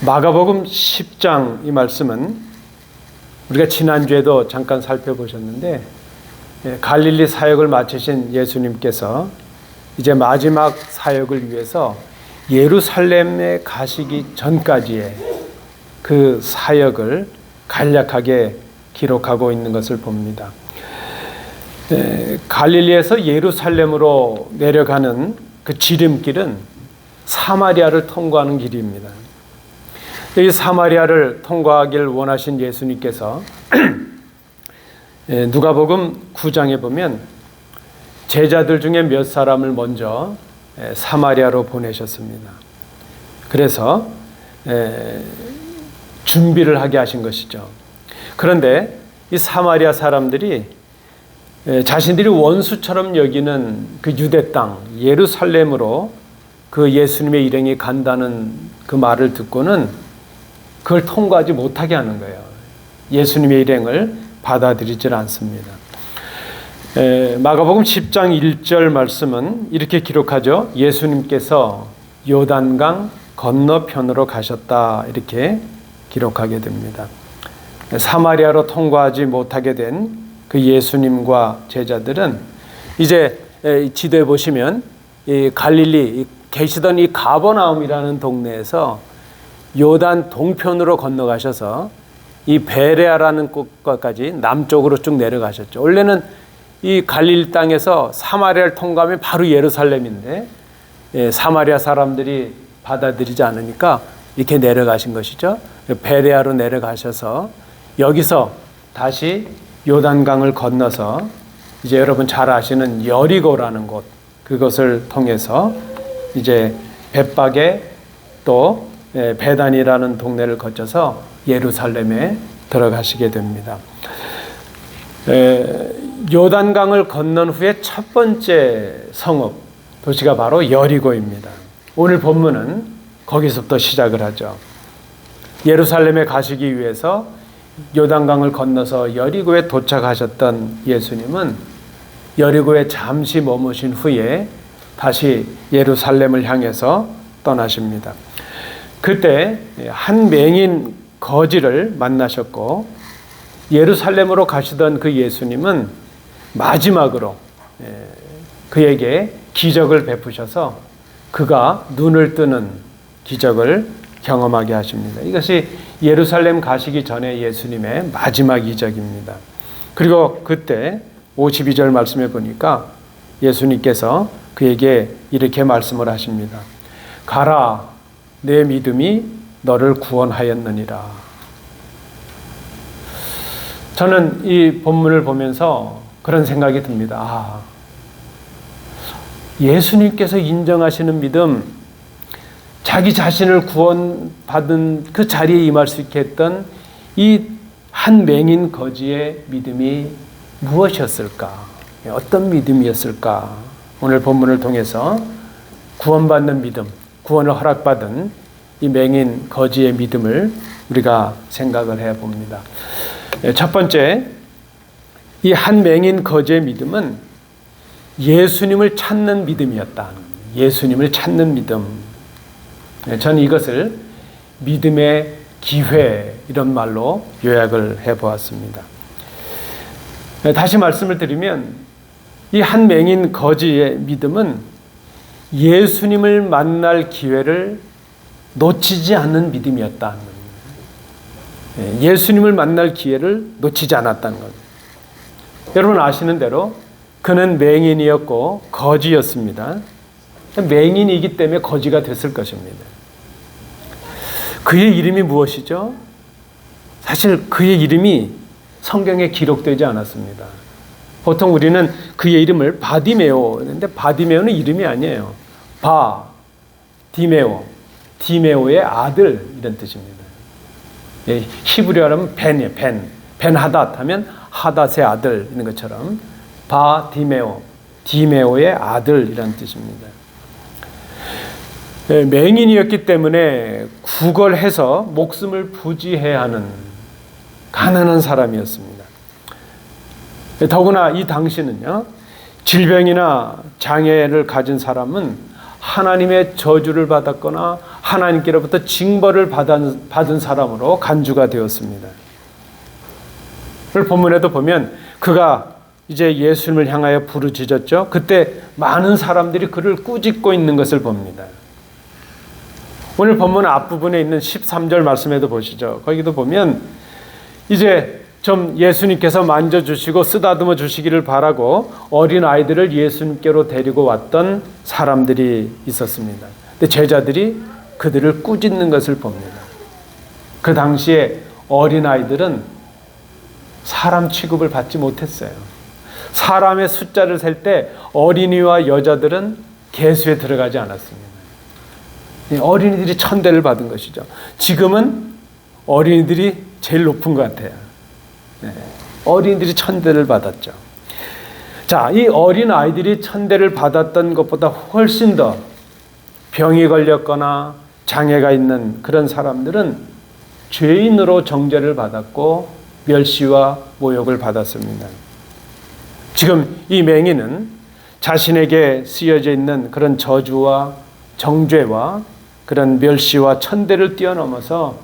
마가복음 10장 이 말씀은 우리가 지난주에도 잠깐 살펴보셨는데 갈릴리 사역을 마치신 예수님께서 이제 마지막 사역을 위해서 예루살렘에 가시기 전까지의 그 사역을 간략하게 기록하고 있는 것을 봅니다. 갈릴리에서 예루살렘으로 내려가는 그 지름길은 사마리아를 통과하는 길입니다. 이 사마리아를 통과하길 원하신 예수님께서 누가복음 9장에 보면 제자들 중에 몇 사람을 먼저 사마리아로 보내셨습니다. 그래서 준비를 하게 하신 것이죠. 그런데 이 사마리아 사람들이 자신들이 원수처럼 여기는 그 유대 땅 예루살렘으로 그 예수님의 일행이 간다는 그 말을 듣고는 그걸 통과하지 못하게 하는 거예요. 예수님의 일행을 받아들이질 않습니다. 마가복음 10장 1절 말씀은 이렇게 기록하죠. 예수님께서 요단강 건너편으로 가셨다, 이렇게 기록하게 됩니다. 사마리아로 통과하지 못하게 된 그 예수님과 제자들은 이제 지도에 보시면 이 갈릴리 계시던 이 가버나움이라는 동네에서 요단 동편으로 건너가셔서 이 베레아라는 곳까지 남쪽으로 쭉 내려가셨죠. 원래는 이 갈릴리 땅에서 사마리아를 통과하면 바로 예루살렘인데 사마리아 사람들이 받아들이지 않으니까 이렇게 내려가신 것이죠. 베레아로 내려가셔서 여기서 다시 요단강을 건너서 이제 여러분 잘 아시는 여리고라는 곳, 그것을 통해서 이제 벳박에 또 베단이라는 동네를 거쳐서 예루살렘에 들어가시게 됩니다. 요단강을 건넌 후에 첫 번째 성읍 도시가 바로 여리고입니다. 오늘 본문은 거기서부터 시작을 하죠. 예루살렘에 가시기 위해서 요단강을 건너서 여리고에 도착하셨던 예수님은 여리고에 잠시 머무신 후에 다시 예루살렘을 향해서 떠나십니다. 그때 한 맹인 거지를 만나셨고 예루살렘으로 가시던 그 예수님은 마지막으로 그에게 기적을 베푸셔서 그가 눈을 뜨는 기적을 경험하게 하십니다. 이것이 예루살렘 가시기 전에 예수님의 마지막 이적입니다. 그리고 그때 52절 말씀에 보니까 예수님께서 그에게 이렇게 말씀을 하십니다. 가라, 내 믿음이 너를 구원하였느니라. 저는 이 본문을 보면서 그런 생각이 듭니다. 예수님께서 인정하시는 믿음, 자기 자신을 구원받은 그 자리에 임할 수 있게 했던 이 한 맹인 거지의 믿음이 무엇이었을까? 어떤 믿음이었을까? 오늘 본문을 통해서 구원받는 믿음, 구원을 허락받은 이 맹인 거지의 믿음을 우리가 생각을 해봅니다. 첫 번째, 이 한 맹인 거지의 믿음은 예수님을 찾는 믿음이었다. 예수님을 찾는 믿음. 저는 이것을 믿음의 기회, 이런 말로 요약을 해보았습니다. 다시 말씀을 드리면 이 한 맹인 거지의 믿음은 예수님을 만날 기회를 놓치지 않는 믿음이었다. 예수님을 만날 기회를 놓치지 않았다는 것. 여러분 아시는 대로 그는 맹인이었고 거지였습니다. 맹인이기 때문에 거지가 됐을 것입니다. 그의 이름이 무엇이죠? 사실 그의 이름이 성경에 기록되지 않았습니다. 보통 우리는 그의 이름을 바디메오 했는데 바디메오는 이름이 아니에요. 디메오의 아들, 이런 뜻입니다. 히브리어로 하면 벤이에요. 벤하닷 하면 하닷의 아들, 이런 것처럼 디메오의 아들, 이런 뜻입니다. 맹인이었기 때문에 구걸해서 목숨을 부지해야 하는 가난한 사람이었습니다. 더구나 이 당시는요, 질병이나 장애를 가진 사람은 하나님의 저주를 받았거나 하나님께로부터 징벌을 받은 사람으로 간주가 되었습니다. 오늘 본문에도 보면 그가 이제 예수님을 향하여 부르짖었죠. 그때 많은 사람들이 그를 꾸짖고 있는 것을 봅니다. 오늘 본문 앞부분에 있는 13절 말씀에도 보시죠. 거기도 보면 이제 좀 예수님께서 만져주시고 쓰다듬어 주시기를 바라고 어린 아이들을 예수님께로 데리고 왔던 사람들이 있었습니다. 근데 제자들이 그들을 꾸짖는 것을 봅니다. 그 당시에 어린 아이들은 사람 취급을 받지 못했어요. 사람의 숫자를 셀 때 어린이와 여자들은 계수에 들어가지 않았습니다. 어린이들이 천대를 받은 것이죠. 지금은 어린이들이 제일 높은 것 같아요. 어린이들이 천대를 받았죠. 자, 이 어린 아이들이 천대를 받았던 것보다 훨씬 더 병이 걸렸거나 장애가 있는 그런 사람들은 죄인으로 정죄를 받았고 멸시와 모욕을 받았습니다. 지금 이 맹인은 자신에게 쓰여져 있는 그런 저주와 정죄와 그런 멸시와 천대를 뛰어넘어서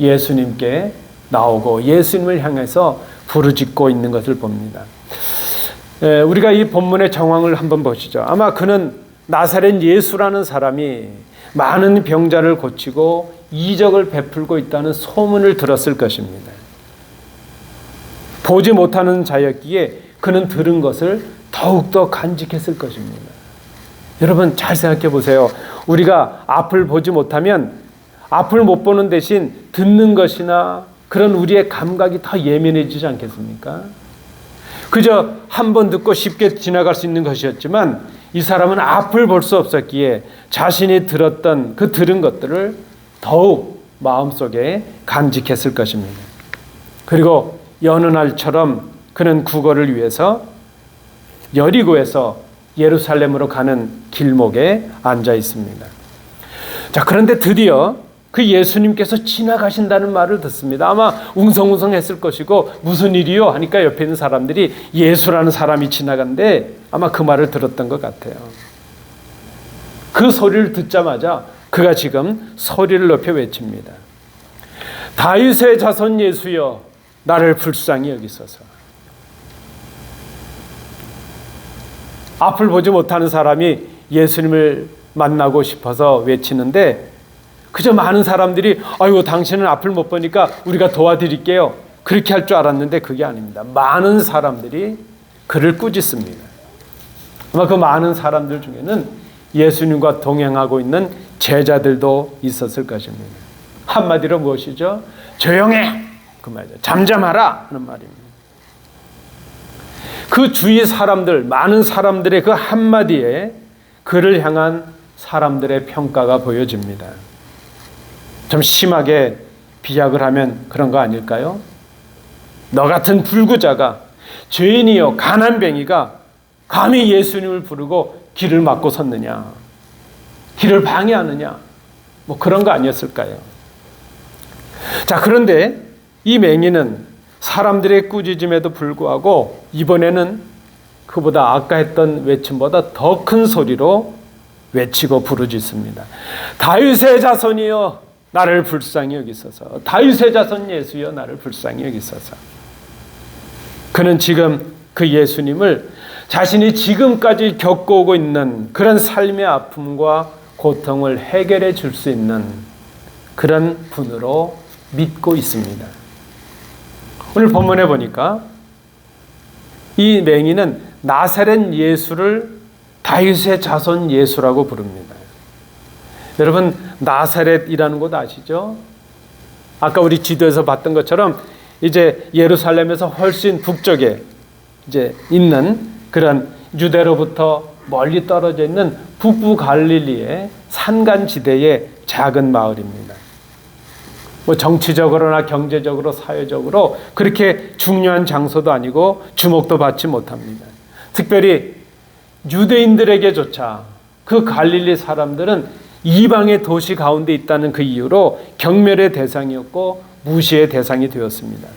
예수님께 나오고 예수님을 향해서 부르짖고 있는 것을 봅니다. 우리가 이 본문의 정황을 한번 보시죠. 아마 그는 나사렛 예수라는 사람이 많은 병자를 고치고 이적을 베풀고 있다는 소문을 들었을 것입니다. 보지 못하는 자였기에 그는 들은 것을 더욱더 간직했을 것입니다. 여러분 잘 생각해 보세요. 우리가 앞을 보지 못하면 앞을 못 보는 대신 듣는 것이나 그런 우리의 감각이 더 예민해지지 않겠습니까? 그저 한 번 듣고 쉽게 지나갈 수 있는 것이었지만 이 사람은 앞을 볼 수 없었기에 자신이 들었던 그 들은 것들을 더욱 마음속에 간직했을 것입니다. 그리고 여느 날처럼 그는 구걸을 위해서 여리고에서 예루살렘으로 가는 길목에 앉아 있습니다. 자, 그런데 드디어 그 예수님께서 지나가신다는 말을 듣습니다. 아마 웅성웅성했을 것이고 무슨 일이요? 하니까 옆에 있는 사람들이 예수라는 사람이 지나간데 아마 그 말을 들었던 것 같아요. 그 소리를 듣자마자 그가 지금 소리를 높여 외칩니다. 다윗의 자손 예수여 나를 불쌍히 여기소서. 앞을 보지 못하는 사람이 예수님을 만나고 싶어서 외치는데 그저 많은 사람들이 아이고 당신은 앞을 못 보니까 우리가 도와드릴게요. 그렇게 할 줄 알았는데 그게 아닙니다. 많은 사람들이 그를 꾸짖습니다. 아마 그 많은 사람들 중에는 예수님과 동행하고 있는 제자들도 있었을 것입니다. 한마디로 무엇이죠? 조용해! 그 말이죠. 잠잠하라! 하는 말입니다. 그 주위 사람들, 많은 사람들의 그 한마디에 그를 향한 사람들의 평가가 보여집니다. 좀 심하게 비약을 하면 그런 거 아닐까요? 너 같은 불구자가 죄인이요 가난뱅이가 감히 예수님을 부르고 길을 막고 섰느냐? 길을 방해하느냐? 뭐 그런 거 아니었을까요? 자, 그런데 이 맹인은 사람들의 꾸짖음에도 불구하고 이번에는 그보다 아까 했던 외침보다 더 큰 소리로 외치고 부르짖습니다. 다윗의 자손이여 나를 불쌍히 여기소서. 다윗의 자손 예수여 나를 불쌍히 여기소서. 그는 지금 그 예수님을 자신이 지금까지 겪어오고 있는 그런 삶의 아픔과 고통을 해결해 줄 수 있는 그런 분으로 믿고 있습니다. 오늘 본문에 보니까 이 맹인은 나사렛 예수를 다윗의 자손 예수라고 부릅니다. 여러분 나사렛이라는 곳 아시죠? 아까 우리 지도에서 봤던 것처럼 이제 예루살렘에서 훨씬 북쪽에 이제 있는 그런 유대로부터 멀리 떨어져 있는 북부 갈릴리의 산간지대의 작은 마을입니다. 뭐 정치적으로나 경제적으로 사회적으로 그렇게 중요한 장소도 아니고 주목도 받지 못합니다. 특별히 유대인들에게조차 그 갈릴리 사람들은 이방의 도시 가운데 있다는 그 이유로 경멸의 대상이었고 무시의 대상이 되었습니다.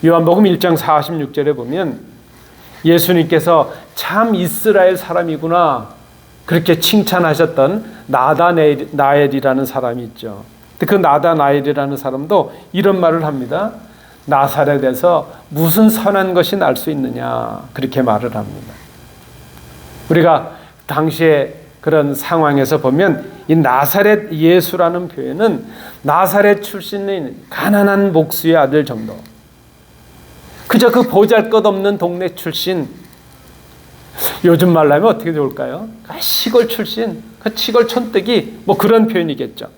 요한복음 1장 46절에 보면 예수님께서 참 이스라엘 사람이구나 그렇게 칭찬하셨던 나다나엘이라는 사람이 있죠. 그 나다나엘이라는 사람도 이런 말을 합니다. 나사렛에서 무슨 선한 것이 날 수 있느냐, 그렇게 말을 합니다. 우리가 당시에 그런 상황에서 보면 이 나사렛 예수라는 표현은 나사렛 출신의 가난한 목수의 아들 정도, 그저 그 보잘것없는 동네 출신, 요즘 말로 하면 어떻게 좋을까요? 시골 출신, 그 시골 촌뜨기, 뭐 그런 표현이겠죠.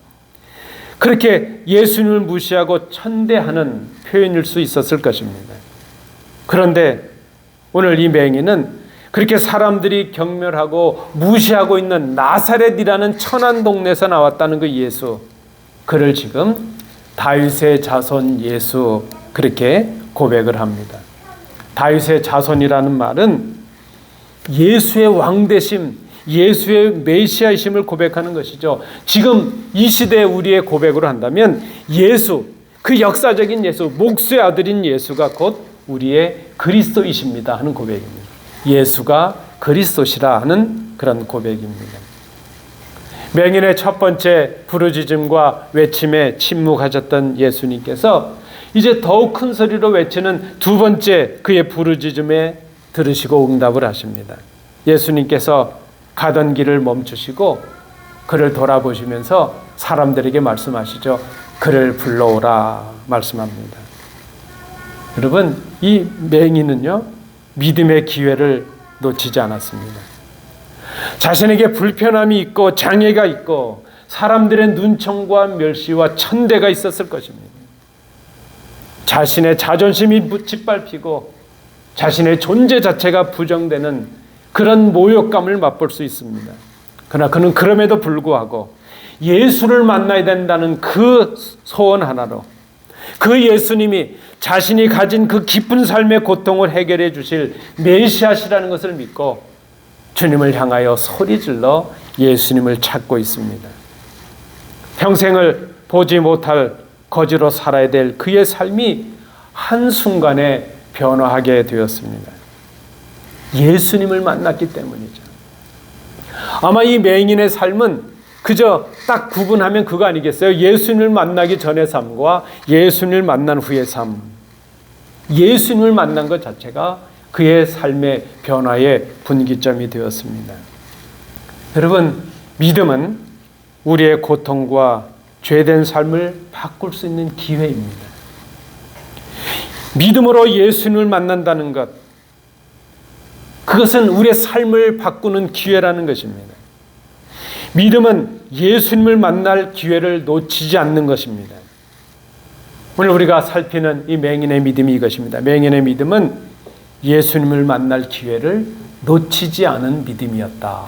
그렇게 예수님을 무시하고 천대하는 표현일 수 있었을 것입니다. 그런데 오늘 이 맹인은 그렇게 사람들이 경멸하고 무시하고 있는 나사렛이라는 천한 동네에서 나왔다는 그 예수, 그를 지금 다윗의 자손 예수, 그렇게 고백을 합니다. 다윗의 자손이라는 말은 예수의 왕되심, 예수의 메시아이심을 고백하는 것이죠. 지금 이 시대에 우리의 고백으로 한다면 예수, 그 역사적인 예수, 목수의 아들인 예수가 곧 우리의 그리스도이십니다 하는 고백입니다. 예수가 그리스도시라 하는 그런 고백입니다. 맹인의 첫 번째 부르짖음과 외침에 침묵하셨던 예수님께서 이제 더욱 큰 소리로 외치는 두 번째 그의 부르짖음에 들으시고 응답을 하십니다. 예수님께서 가던 길을 멈추시고 그를 돌아보시면서 사람들에게 말씀하시죠. 그를 불러오라 말씀합니다. 여러분, 이 맹인은요, 믿음의 기회를 놓치지 않았습니다. 자신에게 불편함이 있고 장애가 있고 사람들의 눈총과 멸시와 천대가 있었을 것입니다. 자신의 자존심이 짓밟히고 자신의 존재 자체가 부정되는 그런 모욕감을 맛볼 수 있습니다. 그러나 그는 그럼에도 불구하고 예수를 만나야 된다는 그 소원 하나로, 그 예수님이 자신이 가진 그 깊은 삶의 고통을 해결해 주실 메시아시라는 것을 믿고 주님을 향하여 소리질러 예수님을 찾고 있습니다. 평생을 보지 못할 거지로 살아야 될 그의 삶이 한순간에 변화하게 되었습니다. 예수님을 만났기 때문이죠. 아마 이 맹인의 삶은 그저 딱 구분하면 그거 아니겠어요? 예수님을 만나기 전의 삶과 예수님을 만난 후의 삶. 예수님을 만난 것 자체가 그의 삶의 변화의 분기점이 되었습니다. 여러분, 믿음은 우리의 고통과 죄된 삶을 바꿀 수 있는 기회입니다. 믿음으로 예수님을 만난다는 것, 그것은 우리의 삶을 바꾸는 기회라는 것입니다. 믿음은 예수님을 만날 기회를 놓치지 않는 것입니다. 오늘 우리가 살피는 이 맹인의 믿음이 이것입니다. 맹인의 믿음은 예수님을 만날 기회를 놓치지 않은 믿음이었다.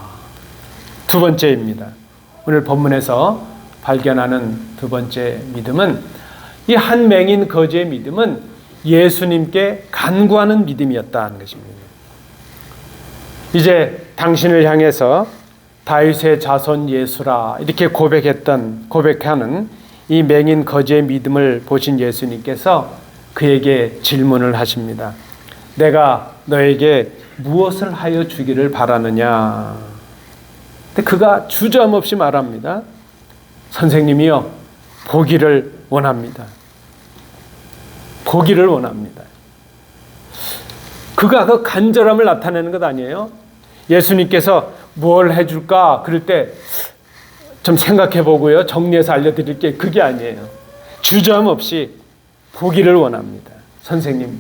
두 번째입니다. 오늘 본문에서 발견하는 두 번째 믿음은, 이 한 맹인 거지의 믿음은 예수님께 간구하는 믿음이었다는 것입니다. 이제 당신을 향해서 다윗의 자손 예수라 이렇게 고백하는 이 맹인 거지의 믿음을 보신 예수님께서 그에게 질문을 하십니다. 내가 너에게 무엇을 하여 주기를 바라느냐? 근데 그가 주저함없이 말합니다. 선생님이요, 보기를 원합니다. 보기를 원합니다. 그가 그 간절함을 나타내는 것 아니에요? 예수님께서 뭘 해줄까? 그럴 때 좀 생각해 보고요, 정리해서 알려드릴게, 그게 아니에요. 주저함 없이 보기를 원합니다. 선생님,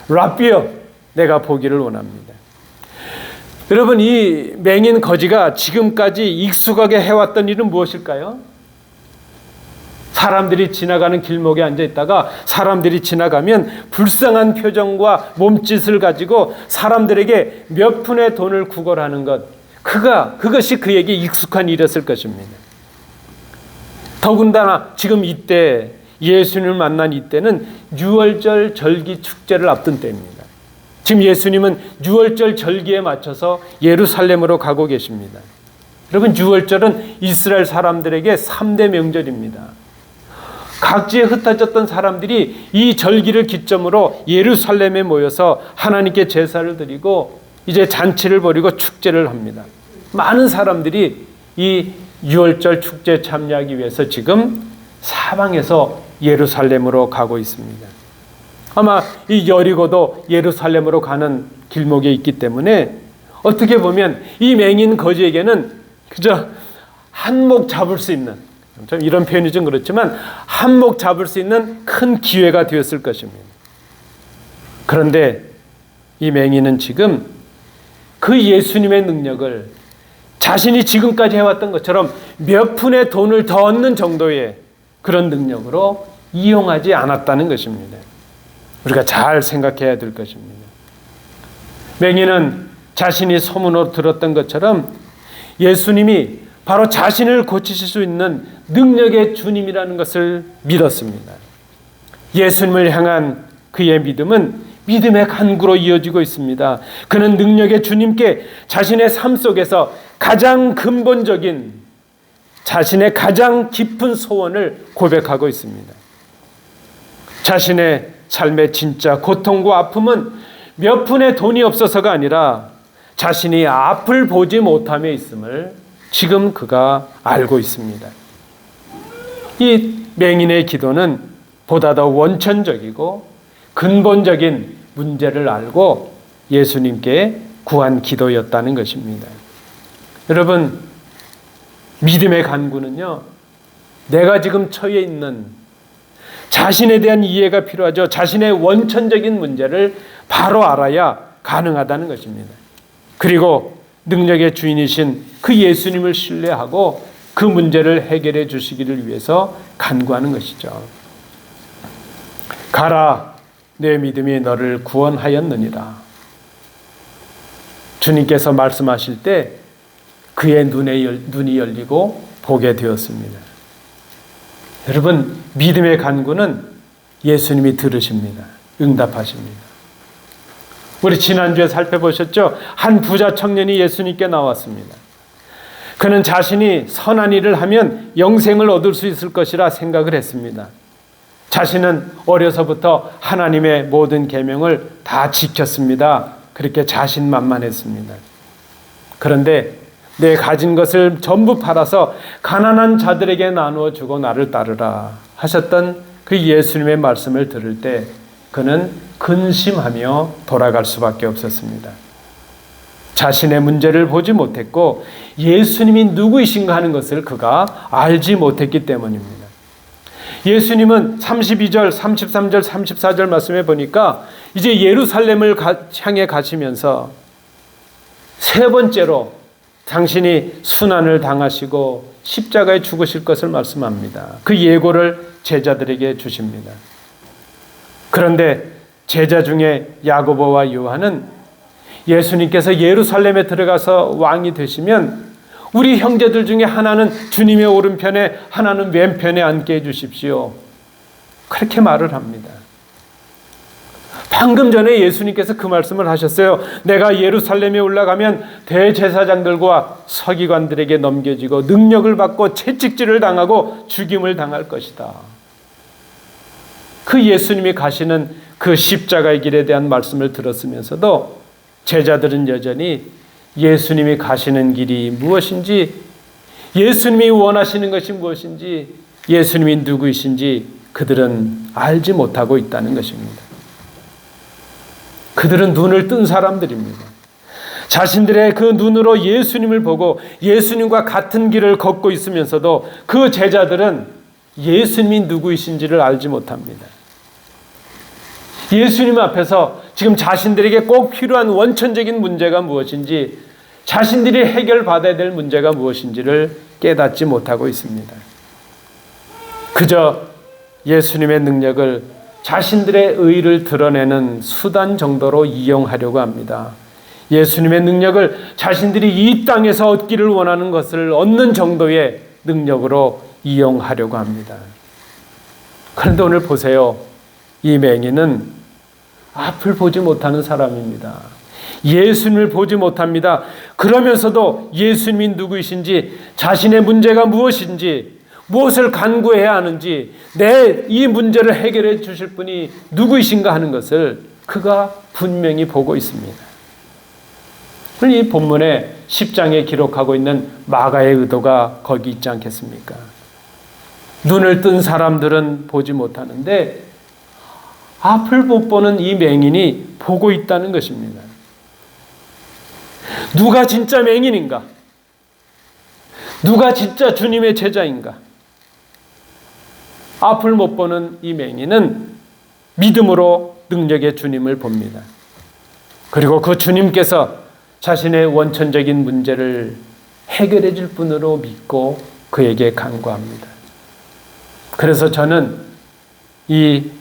랍비요, 내가 보기를 원합니다. 여러분, 이 맹인 거지가 지금까지 익숙하게 해왔던 일은 무엇일까요? 사람들이 지나가는 길목에 앉아 있다가 사람들이 지나가면 불쌍한 표정과 몸짓을 가지고 사람들에게 몇 푼의 돈을 구걸하는 것, 그것이 그에게 익숙한 일이었을 것입니다. 더군다나 지금 이때, 예수님을 만난 이때는 유월절 절기 축제를 앞둔 때입니다. 지금 예수님은 유월절 절기에 맞춰서 예루살렘으로 가고 계십니다. 여러분, 유월절은 이스라엘 사람들에게 3대 명절입니다. 각지에 흩어졌던 사람들이 이 절기를 기점으로 예루살렘에 모여서 하나님께 제사를 드리고 이제 잔치를 벌이고 축제를 합니다. 많은 사람들이 이 유월절 축제에 참여하기 위해서 지금 사방에서 예루살렘으로 가고 있습니다. 아마 이 여리고도 예루살렘으로 가는 길목에 있기 때문에 어떻게 보면 이 맹인 거지에게는 그저 한몫 잡을 수 있는, 좀 이런 표현이 좀 그렇지만 한몫 잡을 수 있는 큰 기회가 되었을 것입니다. 그런데 이 맹인은 지금 그 예수님의 능력을 자신이 지금까지 해왔던 것처럼 몇 푼의 돈을 더 얻는 정도의 그런 능력으로 이용하지 않았다는 것입니다. 우리가 잘 생각해야 될 것입니다. 맹인은 자신이 소문으로 들었던 것처럼 예수님이 바로 자신을 고치실 수 있는 능력의 주님이라는 것을 믿었습니다. 예수님을 향한 그의 믿음은 믿음의 간구로 이어지고 있습니다. 그는 능력의 주님께 자신의 삶 속에서 가장 근본적인, 자신의 가장 깊은 소원을 고백하고 있습니다. 자신의 삶의 진짜 고통과 아픔은 몇 푼의 돈이 없어서가 아니라 자신이 앞을 보지 못함에 있음을 지금 그가 알고 있습니다. 이 맹인의 기도는 보다 더 원천적이고 근본적인 문제를 알고 예수님께 구한 기도였다는 것입니다. 여러분, 믿음의 간구는요, 내가 지금 처해 있는 자신에 대한 이해가 필요하죠. 자신의 원천적인 문제를 바로 알아야 가능하다는 것입니다. 그리고 능력의 주인이신 그 예수님을 신뢰하고 그 문제를 해결해 주시기를 위해서 간구하는 것이죠. 가라, 내 믿음이 너를 구원하였느니라. 주님께서 말씀하실 때 그의 눈이 열리고 보게 되었습니다. 여러분, 믿음의 간구는 예수님이 들으십니다. 응답하십니다. 우리 지난주에 살펴보셨죠? 한 부자 청년이 예수님께 나왔습니다. 그는 자신이 선한 일을 하면 영생을 얻을 수 있을 것이라 생각을 했습니다. 자신은 어려서부터 하나님의 모든 계명을 다 지켰습니다. 그렇게 자신만만했습니다. 그런데 내 가진 것을 전부 팔아서 가난한 자들에게 나누어 주고 나를 따르라 하셨던 그 예수님의 말씀을 들을 때 그는 근심하며 돌아갈 수밖에 없었습니다. 자신의 문제를 보지 못했고 예수님이 누구이신가 하는 것을 그가 알지 못했기 때문입니다. 예수님은 32절, 33절, 34절 말씀에 보니까 이제 예루살렘을 향해 가시면서 세 번째로 당신이 순환을 당하시고 십자가에 죽으실 것을 말씀합니다. 그 예고를 제자들에게 주십니다. 그런데 제자 중에 야고보와 요한은 예수님께서 예루살렘에 들어가서 왕이 되시면 우리 형제들 중에 하나는 주님의 오른편에 하나는 왼편에 앉게 해주십시오. 그렇게 말을 합니다. 방금 전에 예수님께서 그 말씀을 하셨어요. 내가 예루살렘에 올라가면 대제사장들과 서기관들에게 넘겨지고 능력을 받고 채찍질을 당하고 죽임을 당할 것이다. 그 예수님이 가시는 그 십자가의 길에 대한 말씀을 들었으면서도 제자들은 여전히 예수님이 가시는 길이 무엇인지, 예수님이 원하시는 것이 무엇인지, 예수님이 누구이신지 그들은 알지 못하고 있다는 것입니다. 그들은 눈을 뜬 사람들입니다. 자신들의 그 눈으로 예수님을 보고 예수님과 같은 길을 걷고 있으면서도 그 제자들은 예수님이 누구이신지를 알지 못합니다. 예수님 앞에서 지금 자신들에게 꼭 필요한 원천적인 문제가 무엇인지, 자신들이 해결받아야 될 문제가 무엇인지를 깨닫지 못하고 있습니다. 그저 예수님의 능력을 자신들의 의의를 드러내는 수단 정도로 이용하려고 합니다. 예수님의 능력을 자신들이 이 땅에서 얻기를 원하는 것을 얻는 정도의 능력으로 이용하려고 합니다. 그런데 오늘 보세요. 이 맹인은 앞을 보지 못하는 사람입니다. 예수님을 보지 못합니다. 그러면서도 예수님이 누구이신지, 자신의 문제가 무엇인지, 무엇을 간구해야 하는지, 내 이 문제를 해결해 주실 분이 누구이신가 하는 것을 그가 분명히 보고 있습니다. 이 본문의 10장에 기록하고 있는 마가의 의도가 거기 있지 않겠습니까? 눈을 뜬 사람들은 보지 못하는데 앞을 못 보는 이 맹인이 보고 있다는 것입니다. 누가 진짜 맹인인가? 누가 진짜 주님의 제자인가? 앞을 못 보는 이 맹인은 믿음으로 능력의 주님을 봅니다. 그리고 그 주님께서 자신의 원천적인 문제를 해결해 줄 분으로 믿고 그에게 간구합니다. 그래서 저는 이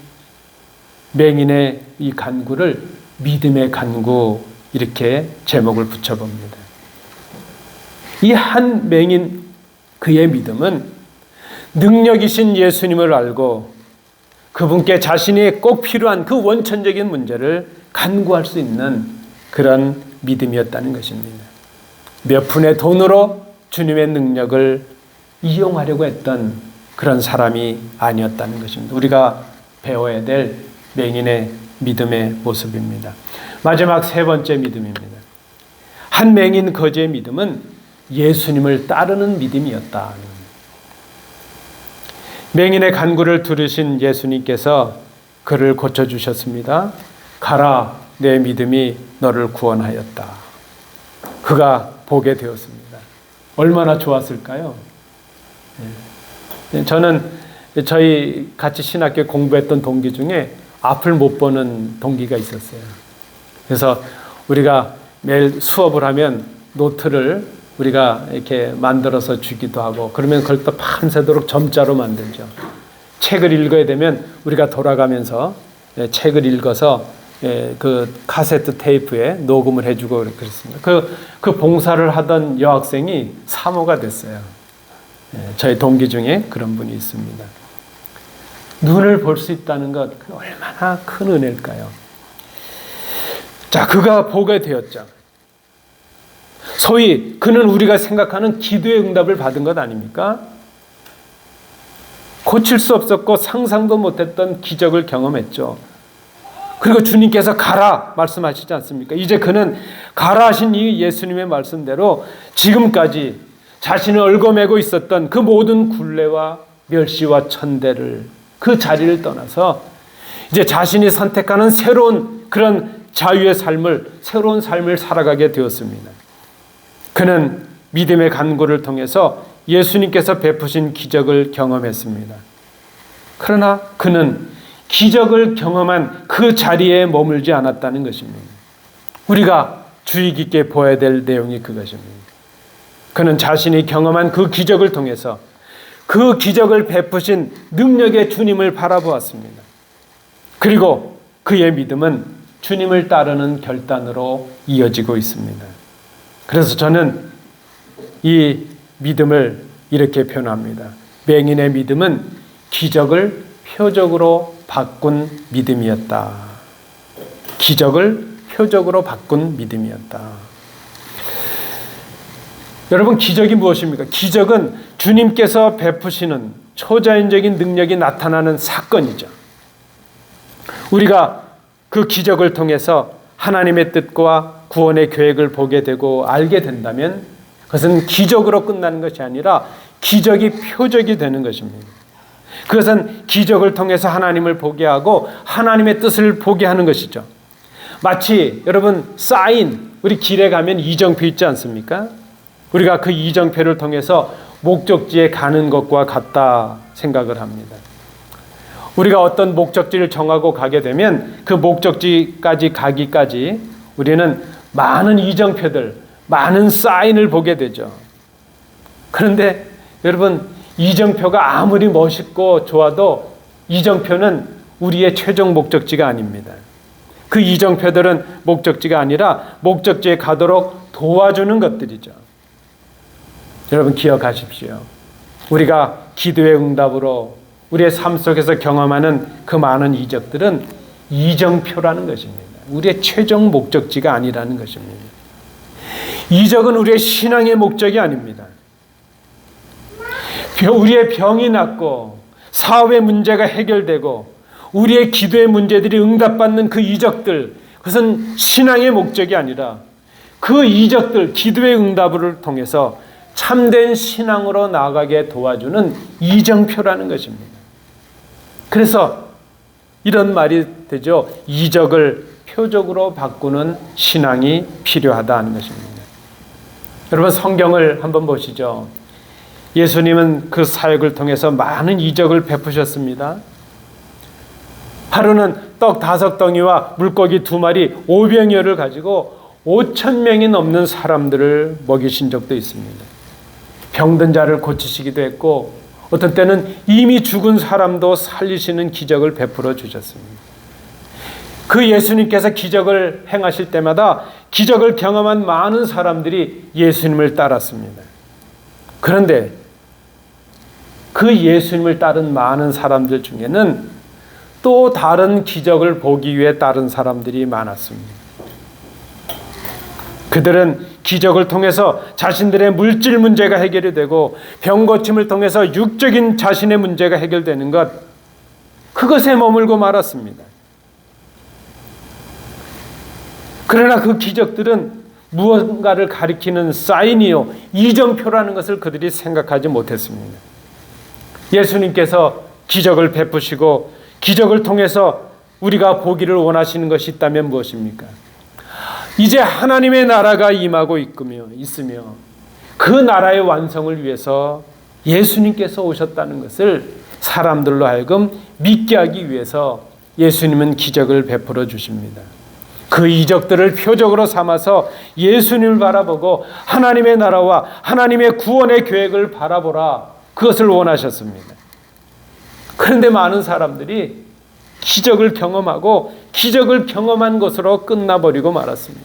맹인의 이 간구를 믿음의 간구 이렇게 제목을 붙여봅니다. 이 한 맹인 그의 믿음은 능력이신 예수님을 알고 그분께 자신이 꼭 필요한 그 원천적인 문제를 간구할 수 있는 그런 믿음이었다는 것입니다. 몇 푼의 돈으로 주님의 능력을 이용하려고 했던 그런 사람이 아니었다는 것입니다. 우리가 배워야 될 맹인의 믿음의 모습입니다. 마지막 세 번째 믿음입니다. 한 맹인 거지의 믿음은 예수님을 따르는 믿음이었다. 맹인의 간구를 들으신 예수님께서 그를 고쳐주셨습니다. 가라, 내 믿음이 너를 구원하였다. 그가 보게 되었습니다. 얼마나 좋았을까요? 저는 저희 같이 신학교 공부했던 동기 중에 앞을 못 보는 동기가 있었어요. 그래서 우리가 매일 수업을 하면 노트를 우리가 이렇게 만들어서 주기도 하고 그러면 그걸 또 밤새도록 점자로 만들죠. 책을 읽어야 되면 우리가 돌아가면서 책을 읽어서 그 카세트 테이프에 녹음을 해주고 그랬습니다. 그 봉사를 하던 여학생이 사모가 됐어요. 저희 동기 중에 그런 분이 있습니다. 눈을 볼 수 있다는 것 얼마나 큰 은혜일까요? 자, 그가 보게 되었죠. 소위 그는 우리가 생각하는 기도의 응답을 받은 것 아닙니까? 고칠 수 없었고 상상도 못했던 기적을 경험했죠. 그리고 주님께서 가라 말씀하시지 않습니까? 이제 그는 가라 하신 이 예수님의 말씀대로 지금까지 자신을 얽어매고 있었던 그 모든 굴레와 멸시와 천대를 그 자리를 떠나서 이제 자신이 선택하는 새로운 그런 자유의 삶을 새로운 삶을 살아가게 되었습니다. 그는 믿음의 간구를 통해서 예수님께서 베푸신 기적을 경험했습니다. 그러나 그는 기적을 경험한 그 자리에 머물지 않았다는 것입니다. 우리가 주의 깊게 보아야 될 내용이 그것입니다. 그는 자신이 경험한 그 기적을 통해서 그 기적을 베푸신 능력의 주님을 바라보았습니다. 그리고 그의 믿음은 주님을 따르는 결단으로 이어지고 있습니다. 그래서 저는 이 믿음을 이렇게 표현합니다. 맹인의 믿음은 기적을 표적으로 바꾼 믿음이었다. 기적을 표적으로 바꾼 믿음이었다. 여러분, 기적이 무엇입니까? 기적은 주님께서 베푸시는 초자연적인 능력이 나타나는 사건이죠. 우리가 그 기적을 통해서 하나님의 뜻과 구원의 계획을 보게 되고 알게 된다면 그것은 기적으로 끝나는 것이 아니라 기적이 표적이 되는 것입니다. 그것은 기적을 통해서 하나님을 보게 하고 하나님의 뜻을 보게 하는 것이죠. 마치 여러분 사인, 우리 길에 가면 이정표 있지 않습니까? 우리가 그 이정표를 통해서 목적지에 가는 것과 같다 생각을 합니다. 우리가 어떤 목적지를 정하고 가게 되면 그 목적지까지 가기까지 우리는 많은 이정표들, 많은 사인을 보게 되죠. 그런데 여러분, 이정표가 아무리 멋있고 좋아도 이정표는 우리의 최종 목적지가 아닙니다. 그 이정표들은 목적지가 아니라 목적지에 가도록 도와주는 것들이죠. 여러분 기억하십시오. 우리가 기도의 응답으로 우리의 삶 속에서 경험하는 그 많은 이적들은 이정표라는 것입니다. 우리의 최종 목적지가 아니라는 것입니다. 이적은 우리의 신앙의 목적이 아닙니다. 우리의 병이 낫고 사업의 문제가 해결되고 우리의 기도의 문제들이 응답받는 그 이적들, 그것은 신앙의 목적이 아니라 그 이적들, 기도의 응답을 통해서 참된 신앙으로 나아가게 도와주는 이정표라는 것입니다. 그래서 이런 말이 되죠. 이적을 표적으로 바꾸는 신앙이 필요하다는 것입니다. 여러분, 성경을 한번 보시죠. 예수님은 그 사역을 통해서 많은 이적을 베푸셨습니다. 하루는 떡 5덩이와 물고기 2마리 500여를 가지고 5,000명이 넘는 사람들을 먹이신 적도 있습니다. 병든 자를 고치시기도 했고 어떤 때는 이미 죽은 사람도 살리시는 기적을 베풀어 주셨습니다. 그 예수님께서 기적을 행하실 때마다 기적을 경험한 많은 사람들이 예수님을 따랐습니다. 그런데 그 예수님을 따른 많은 사람들 중에는 또 다른 기적을 보기 위해 따른 사람들이 많았습니다. 그들은 기적을 통해서 자신들의 물질 문제가 해결이 되고 병 고침을 통해서 육적인 자신의 문제가 해결되는 것, 그것에 머물고 말았습니다. 그러나 그 기적들은 무언가를 가리키는 사인이요, 이정표라는 것을 그들이 생각하지 못했습니다. 예수님께서 기적을 베푸시고 기적을 통해서 우리가 보기를 원하시는 것이 있다면 무엇입니까? 이제 하나님의 나라가 임하고 있으며 그 나라의 완성을 위해서 예수님께서 오셨다는 것을 사람들로 하여금 믿게 하기 위해서 예수님은 기적을 베풀어 주십니다. 그 이적들을 표적으로 삼아서 예수님을 바라보고 하나님의 나라와 하나님의 구원의 계획을 바라보라, 그것을 원하셨습니다. 그런데 많은 사람들이 기적을 경험하고 기적을 경험한 것으로 끝나버리고 말았습니다.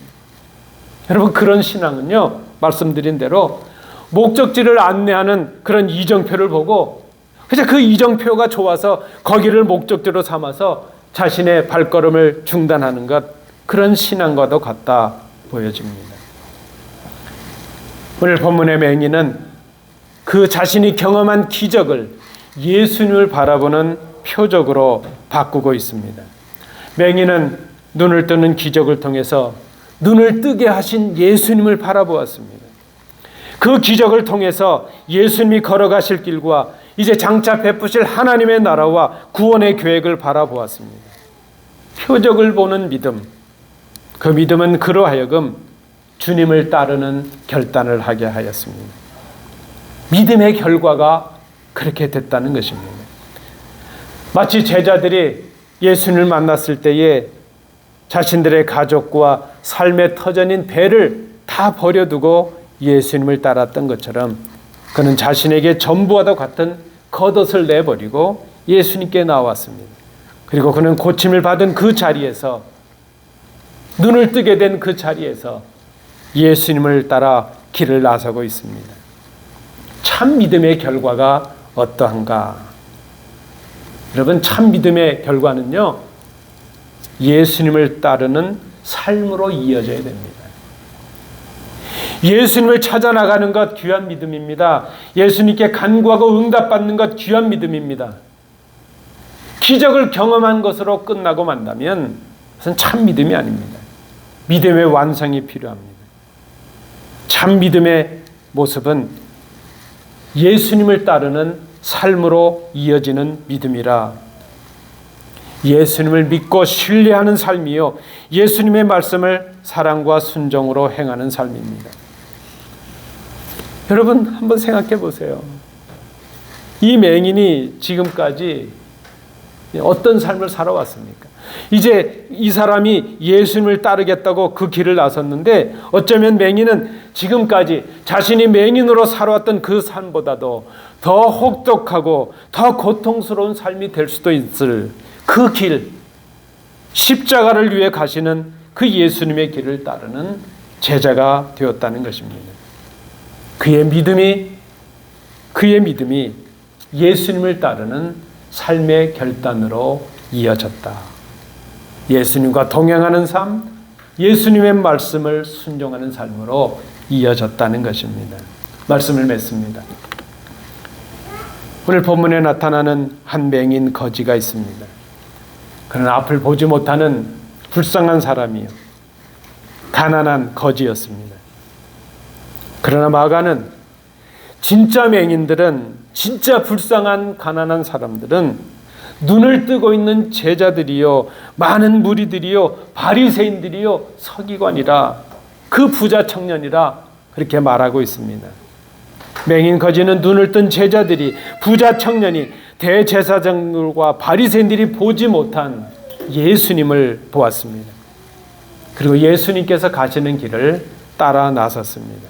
여러분, 그런 신앙은요, 말씀드린 대로 목적지를 안내하는 그런 이정표를 보고 그냥 그 이정표가 좋아서 거기를 목적지로 삼아서 자신의 발걸음을 중단하는 것, 그런 신앙과도 같다 보여집니다. 오늘 본문의 맹인은 그 자신이 경험한 기적을 예수님을 바라보는 표적으로 바꾸고 있습니다. 맹인은 눈을 뜨는 기적을 통해서 눈을 뜨게 하신 예수님을 바라보았습니다. 그 기적을 통해서 예수님이 걸어가실 길과 이제 장차 베푸실 하나님의 나라와 구원의 계획을 바라보았습니다. 표적을 보는 믿음, 그 믿음은 그로 하여금 주님을 따르는 결단을 하게 하였습니다. 믿음의 결과가 그렇게 됐다는 것입니다. 마치 제자들이 예수님을 만났을 때에 자신들의 가족과 삶의 터전인 배를 다 버려두고 예수님을 따랐던 것처럼 그는 자신에게 전부와도 같은 겉옷을 내버리고 예수님께 나왔습니다. 그리고 그는 고침을 받은 그 자리에서, 눈을 뜨게 된 그 자리에서 예수님을 따라 길을 나서고 있습니다. 참 믿음의 결과가 어떠한가? 여러분, 참 믿음의 결과는요, 예수님을 따르는 삶으로 이어져야 됩니다. 예수님을 찾아 나가는 것 귀한 믿음입니다. 예수님께 간구하고 응답받는 것 귀한 믿음입니다. 기적을 경험한 것으로 끝나고 만다면 그것은 참 믿음이 아닙니다. 믿음의 완성이 필요합니다. 참 믿음의 모습은 예수님을 따르는 삶으로 이어지는 믿음이라, 예수님을 믿고 신뢰하는 삶이요, 예수님의 말씀을 사랑과 순종으로 행하는 삶입니다. 여러분, 한번 생각해 보세요. 이 맹인이 지금까지 어떤 삶을 살아왔습니까? 이제 이 사람이 예수님을 따르겠다고 그 길을 나섰는데 어쩌면 맹인은 지금까지 자신이 맹인으로 살아왔던 그 삶보다도 더 혹독하고 더 고통스러운 삶이 될 수도 있을 그 길, 십자가를 위해 가시는 그 예수님의 길을 따르는 제자가 되었다는 것입니다. 그의 믿음이 예수님을 따르는 삶의 결단으로 이어졌다. 예수님과 동행하는 삶, 예수님의 말씀을 순종하는 삶으로 이어졌다는 것입니다. 말씀을 맺습니다. 오늘 본문에 나타나는 한 맹인 거지가 있습니다. 그는 앞을 보지 못하는 불쌍한 사람이요, 가난한 거지였습니다. 그러나 마가는 진짜 맹인들은, 진짜 불쌍한 가난한 사람들은 눈을 뜨고 있는 제자들이요, 많은 무리들이요, 바리새인들이요, 서기관이라, 그 부자 청년이라 그렇게 말하고 있습니다. 맹인 거지는 눈을 뜬 제자들이, 부자 청년이, 대제사장들과 바리새인들이 보지 못한 예수님을 보았습니다. 그리고 예수님께서 가시는 길을 따라 나섰습니다.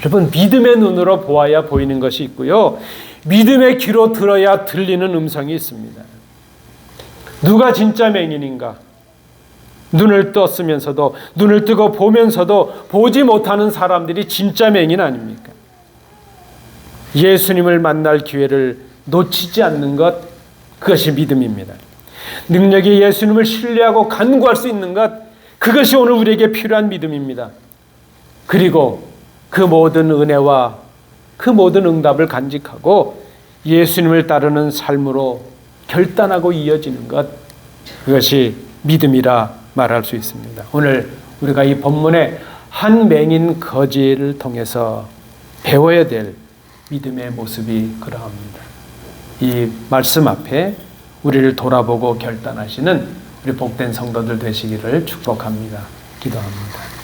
여러분, 믿음의 눈으로 보아야 보이는 것이 있고요, 믿음의 귀로 들어야 들리는 음성이 있습니다. 누가 진짜 맹인인가? 눈을 떴으면서도, 눈을 뜨고 보면서도 보지 못하는 사람들이 진짜 맹인 아닙니까? 예수님을 만날 기회를 놓치지 않는 것, 그것이 믿음입니다. 능력이 예수님을 신뢰하고 간구할 수 있는 것, 그것이 오늘 우리에게 필요한 믿음입니다. 그리고 그 모든 은혜와 그 모든 응답을 간직하고 예수님을 따르는 삶으로 결단하고 이어지는 것, 그것이 믿음이라 말할 수 있습니다. 오늘 우리가 이 본문의 한 맹인 거지를 통해서 배워야 될 믿음의 모습이 그러합니다. 이 말씀 앞에 우리를 돌아보고 결단하시는 우리 복된 성도들 되시기를 축복합니다. 기도합니다.